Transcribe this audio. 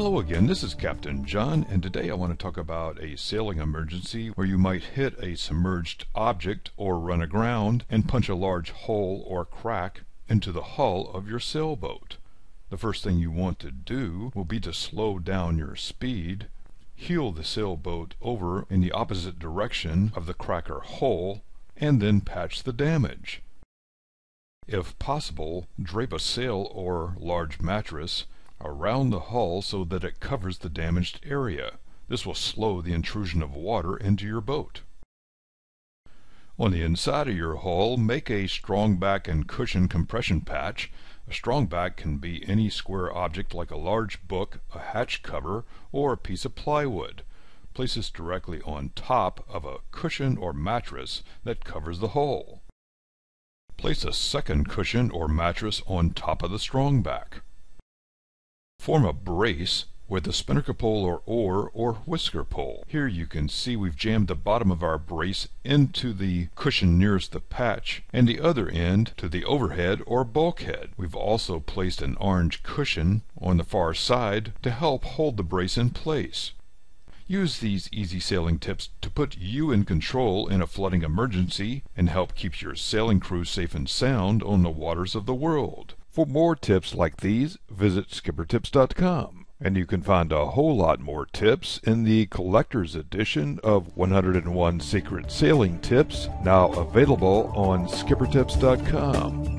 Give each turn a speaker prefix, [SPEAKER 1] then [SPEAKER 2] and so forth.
[SPEAKER 1] Hello again, this is Captain John, and today I want to talk about a sailing emergency where you might hit a submerged object or run aground and punch a large hole or crack into the hull of your sailboat. The first thing you want to do will be to slow down your speed, heel the sailboat over in the opposite direction of the crack or hole, and then patch the damage. If possible, drape a sail or large mattress around the hull so that it covers the damaged area. This will slow the intrusion of water into your boat. On the inside of your hull, make a strong back and cushion compression patch. A strong back can be any square object like a large book, a hatch cover, or a piece of plywood. Place this directly on top of a cushion or mattress that covers the hull. Place a second cushion or mattress on top of the strong back. Form a brace with a spinnaker pole or oar or whisker pole. Here you can see we've jammed the bottom of our brace into the cushion nearest the patch and the other end to the overhead or bulkhead. We've also placed an orange cushion on the far side to help hold the brace in place. Use these easy sailing tips to put you in control in a flooding emergency and help keep your sailing crew safe and sound on the waters of the world. For more tips like these, visit skippertips.com. And you can find a whole lot more tips in the collector's edition of 101 Secret Sailing Tips, now available on skippertips.com.